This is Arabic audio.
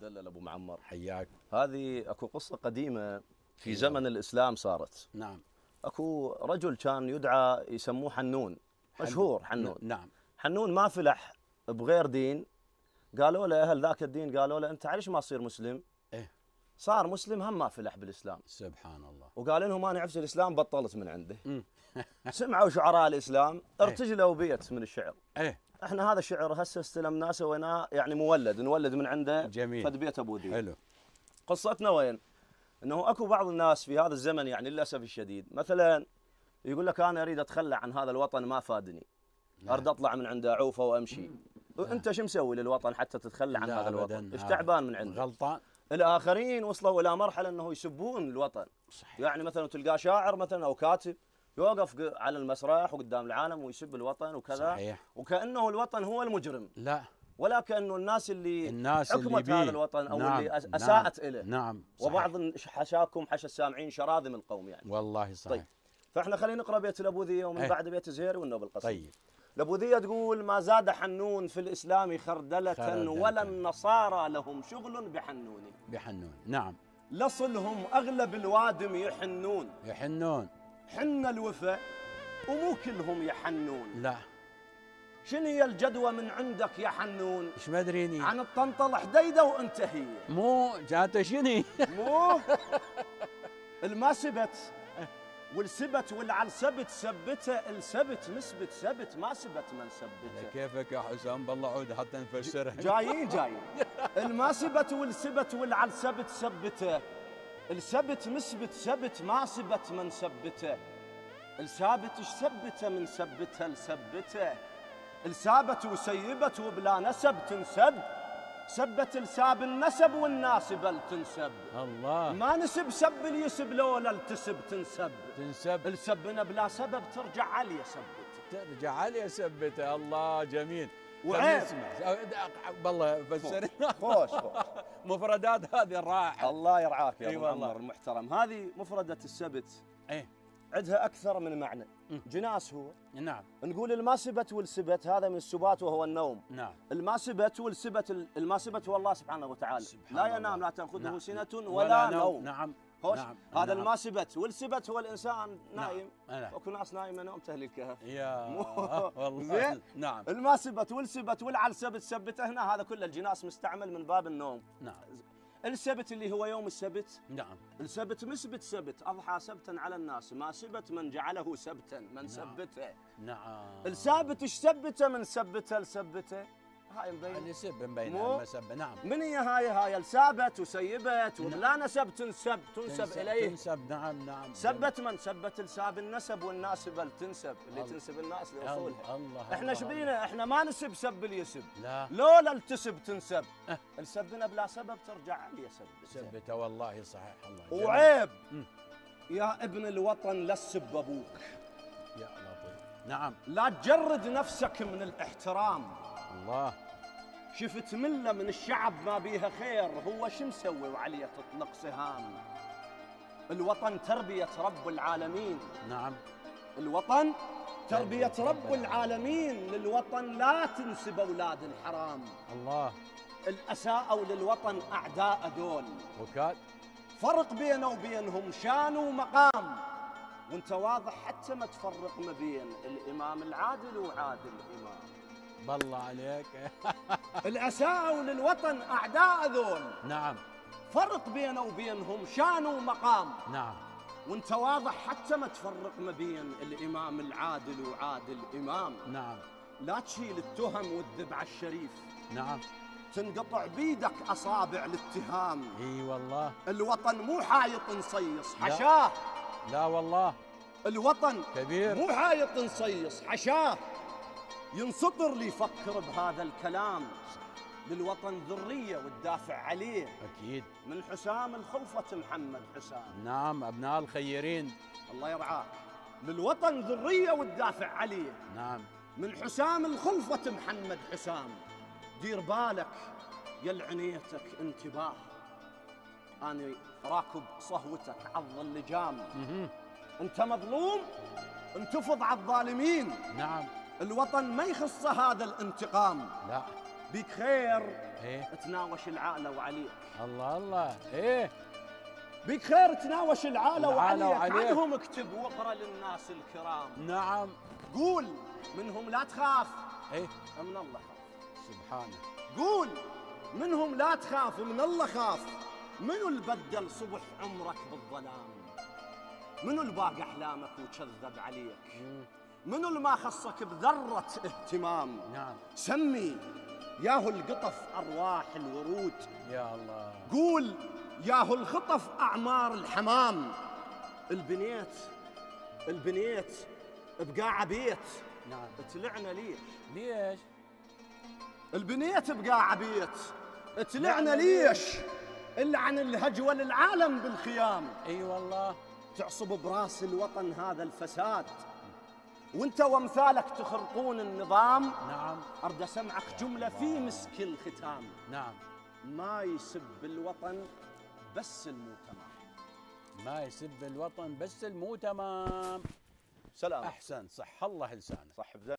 المدلل ابو معمر. حياك. هذه اكو قصه قديمه في زمن الاسلام صارت. نعم. اكو رجل كان يدعى يسموه حنون، مشهور حنون. نعم. حنون ما فلح بغير دين. قالوا له اهل ذاك الدين، قالوا له انت ليش ما تصير مسلم؟ ايه صار مسلم هم ما فلح بالاسلام. سبحان الله. وقال لهم ما نعرف الاسلام، بطلت من عنده. سمعوا شعراء الاسلام ارتجلوا بيت من الشعر. ايه احنا هذا الشعر هسه استلمناه سويناه، يعني نولد من عنده. جميل. فد بيت ابو ذي. حلو. قصتنا وين؟ انه اكو بعض الناس في هذا الزمن، يعني للاسف الشديد، مثلا يقول لك انا اريد اتخلى عن هذا الوطن ما فادني. اريد اطلع من عنده عوفه وامشي. انت شو مسوي للوطن حتى تتخلى عن هذا الوطن؟ ايش تعبان من عنده؟ غلطان. الاخرين وصلوا الى مرحله انه يسبون الوطن. صحيح. يعني مثلا تلقى شاعر مثلا او كاتب يوقف على المسرح وقدام العالم ويسب الوطن وكذا. صحيح. وكانه الوطن هو المجرم. لا، ولا كانه الناس اللي حكمت اللي هذا الوطن او نعم. اللي اساءت اليه. نعم. صحيح. وبعض حشاكم حشى السامعين شراذم القوم يعني. والله صحيح. طيب، فاحنا خلينا نقرا بيت الابوذيه ومن بعد بيت زهير والنوبل القصيد. طيب. الابوذيه تقول: ما زاد حنون في الاسلام خردله ولا النصارى لهم شغل بحنون. نعم. لصلهم اغلب الوادم يحنون. حن الوفا ومو كلهم يحنون. لا. شنو هي الجدوى من عندك يا حنون؟ ايش ما ادريني. عن الطنطل حديده وانتهي. مو جاته شني؟ مو الما سبت والسبت والعلسبت سبته، السبت مسبت سبت ما سبت من سبته. كيفك يا حسام؟ بالله عود حتى نفسرها. جايين الما سبت والسبت والعلسبت سبته، السبت مسبت سبت ما سبت من سبته. السابت ايش سبته من سبته لسبته، السابت وسيبت وبلا نسب تنسب، سبت الساب النسب والناسبه لتنسب. الله. ما نسب سب اليسب لولا التسب تنسب. السبنا بلا سبب ترجع عليه سبته. الله جميل. وعيب. بالله فسرنا. خوش مفردات هذه الرائعه. الله يرعاك يا ابو عمر المحترم. هذه مفردة السبت. ايه عندها اكثر من معنى. جناس هو. نعم. نقول الماسبت والسبت هذا من السبات وهو النوم. نعم. الماسبت والسبت، الماسبت هو الله سبحانه وتعالى. لا ينام لا تأخذه سنة ولا نوم. نعم. خوش. نعم. هذا الماسبت والسبت هو الانسان نايم. نعم. اكو ناس نايمه نوم اهل الكهف. يا والله. نعم. الماسبت والسبت والعلسبت سبته هنا، هذا كله الجناس مستعمل من باب النوم. نعم. السبت اللي هو يوم السبت. نعم. السبت مسبت سبت، أضحى سبتا على الناس، ما سبت من جعله سبتا من نعم. سبته. نعم. السابت ايش سبته من سبته لسبته، هاي مبين. اللي سب مبين المسبة. نعم. من هي هاي السابت وسيبت وبلا نسب تنسب إليه. تنسب. نعم. سبت من سبت الساب النسب والناسبة تنسب، اللي تنسب الناس لأصولها. الله. احنا شبينا؟ احنا ما نسب سب اللي يسب. لا. لولا التسب تنسب. السبنا بلا سبب ترجع عليه سبته. والله صحيح. الله. وعيب يا ابن الوطن لا تسب ابوك. يا لطيف. نعم. لا تجرد نفسك من الاحترام. الله. شفت مله من الشعب ما بيها خير، هو شو مسوي وعليه تطلق سهام؟ الوطن تربيه رب العالمين. نعم. الوطن تربيه رب العالمين، للوطن لا تنسب اولاد الحرام. الله. الاساءوا للوطن اعداء دول. وكاد. فرق بينه وبينهم شان ومقام، وانت واضح حتى ما تفرق ما بين الامام العادل وعادل الامام. بالله عليك. الاساءوا للوطن اعداء ذول. نعم. فرق بينه وبينهم شان ومقام. نعم. وانت واضح حتى ما تفرق ما بين الامام العادل وعادل الامام. نعم. لا تشيل التهم والذب على الشريف. نعم. تنقطع بيدك اصابع الاتهام. اي والله. الوطن مو حايط نصيص حشاه. لا والله. الوطن كبير. مو حايط نصيص حشاه. ينسطر لي يفكر بهذا الكلام. للوطن ذرية وتدافع عليه. أكيد. من حسام الخلفة محمد حسام. نعم. أبناء الخيرين. الله يرعاك. للوطن ذرية وتدافع عليه. نعم. من حسام الخلفة محمد حسام. دير بالك يا لعنيتك انتباه، أنا راكب صهوتك عض اللجام. أنت مظلوم انتفض على الظالمين. نعم. الوطن ما يخص هذا الانتقام. لا. بيك خير ايه تناوش العالة وعليك. الله الله ايه بيك خير تناوش العالة العالة وعليك. وعليك. عنهم اكتب واقرا للناس الكرام. نعم قول منهم لا تخاف ايه من الله خاف. سبحانه. قول منهم لا تخاف من الله خاف. منو اللي بدل صبح عمرك بالظلام؟ منو اللي باق احلامك وكذب عليك؟ منو اللي ما خصك بذرة اهتمام؟ نعم سمي ياهو القطف أرواح الورود. يا الله. قول ياهو الخطف أعمار الحمام. البنيت بقاع بيت. نعم تلعنا ليش؟ ليش؟ البنيت بقاع بيت تلعنا ليش؟ إلا عن الهجوة للعالم بالخيام. اي والله. تعصب براس الوطن هذا الفساد، وانت وامثالك تخرقون النظام. نعم ارد اسمعك جمله في مسك الختام. نعم. ما يسب الوطن بس المو تمام. ما يسب الوطن بس المو تمام. سلام. احسن، صح الله لسانك. صح